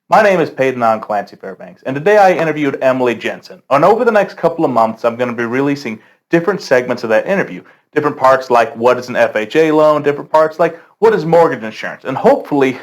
My name is Paden on Clancy Fairbanks, and today I interviewed Emilie Jensen. And over the next couple of months, I'm going to be releasing different segments of that interview. Different parts like what is an FHA loan, different parts like what is mortgage insurance. And hopefully,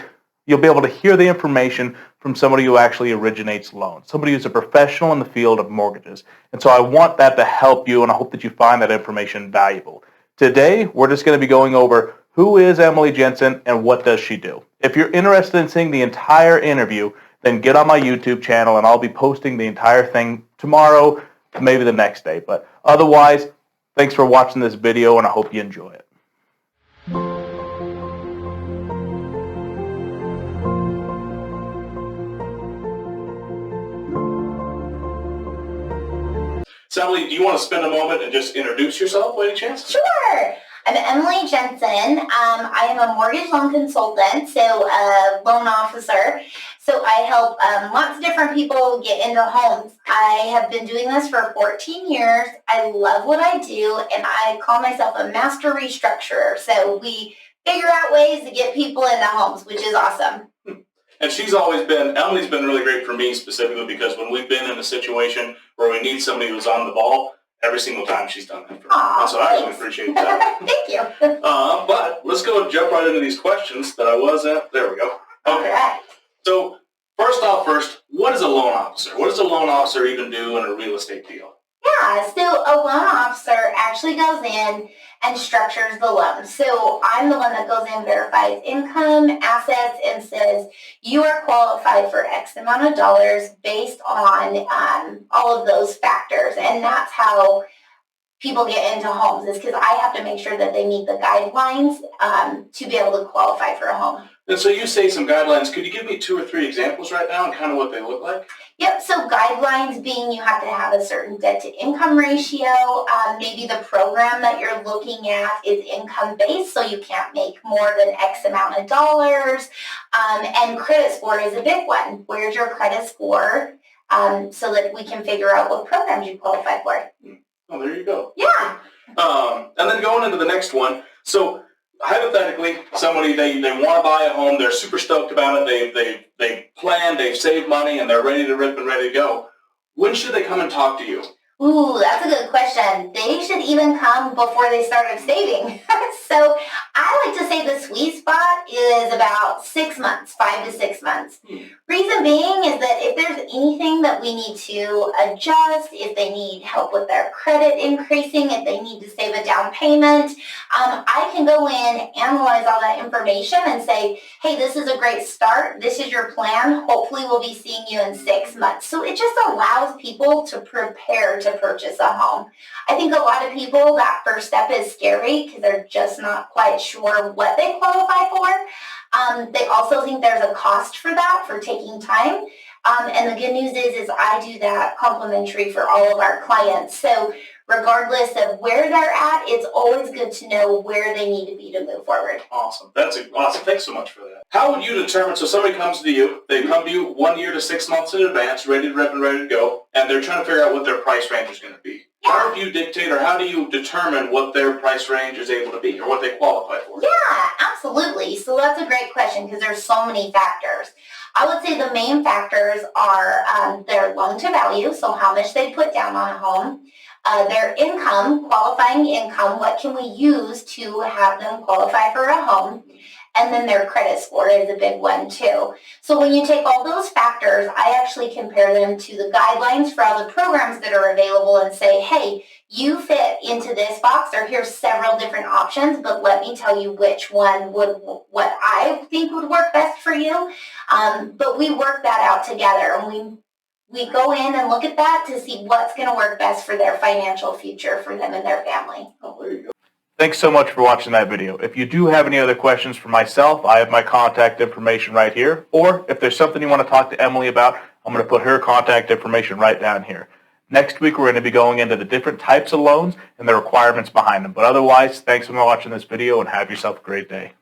you'll be able to hear the information from somebody who actually originates loans, somebody who's a professional in the field of mortgages. And so I want that to help you, and I hope that you find that information valuable. Today, we're just going to be going over who is Emilie Jensen and what does she do. If you're interested in seeing the entire interview, then get on my YouTube channel and I'll be posting the entire thing tomorrow, maybe the next day. But otherwise, thanks for watching this video and I hope you enjoy it. So Emilie, do you want to spend a moment and just introduce yourself by any chance? Sure. I'm Emilie Jensen. I am a mortgage loan consultant, so a loan officer. So I help lots of different people get into homes. I have been doing this for 14 years. I love what I do, and I call myself a master restructurer. So we figure out ways to get people into homes, which is awesome. And Emilie's been really great for me specifically because when we've been in a situation where we need somebody who's on the ball, every single time she's done that for me. And so I really appreciate that. Thank you. But let's go jump right into these questions that I was at. There we go. Okay. Right. So first, what is a loan officer? What does a loan officer even do in a real estate deal? Yeah, so a loan officer actually goes in and structures the loan. So I'm the one that goes in, verifies income, assets, and says you are qualified for X amount of dollars based on all of those factors. And that's how people get into homes, is because I have to make sure that they meet the guidelines to be able to qualify for a home. And so you say some guidelines. Could you give me 2 or 3 examples right now and kind of what they look like? Yep, so guidelines being you have to have a certain debt-to-income ratio. Maybe the program that you're looking at is income-based, so you can't make more than X amount of dollars. And credit score is a big one. Where's your credit score so that we can figure out what programs you qualify for? Oh, there you go. Yeah. And then going into the next one, so hypothetically, somebody, they want to buy a home, they're super stoked about it, they've planned, they've saved money, and they're ready to rip and ready to go. When should they come and talk to you? Ooh, that's a good question. They should even come before they started saving. So I like to say the sweet spot is about 6 months, 5 to 6 months. Reason being is that if there's anything that we need to adjust, if they need help with their credit increasing, if they need to save a down payment, I can go in, analyze all that information and say, hey, this is a great start. This is your plan. Hopefully we'll be seeing you in 6 months. So it just allows people to prepare to purchase a home. I think a lot of people, that first step is scary because they're just not quite sure what they qualify for. They also think there's a cost for that, for taking time. And the good news is I do that complimentary for all of our clients. So regardless of where they're at, it's always good to know where they need to be to move forward. Awesome. That's awesome. Thanks so much for that. How would you determine, so somebody comes to you, they come to you 1 year to 6 months in advance, ready to rip and ready to go, and they're trying to figure out what their price range is going to be. Yeah. How do you dictate or how do you determine what their price range is able to be or what they qualify for? Yeah, absolutely. So that's a great question because there's so many factors. I would say the main factors are their loan to value, so how much they put down on a home, their income, qualifying income, what can we use to have them qualify for a home, and then their credit score is a big one too. So when you take all those factors, I actually compare them to the guidelines for all the programs that are available and say, hey, you fit into this box, or here's several different options, but let me tell you which one what I think would work best for you. But we work that out together, and we go in and look at that to see what's going to work best for their financial future for them and their family. Oh, there you go. Thanks so much for watching that video. If you do have any other questions for myself, I have my contact information right here. Or if there's something you want to talk to Emilie about, I'm going to put her contact information right down here. Next week, we're going to be going into the different types of loans and the requirements behind them. But otherwise, thanks for watching this video and have yourself a great day.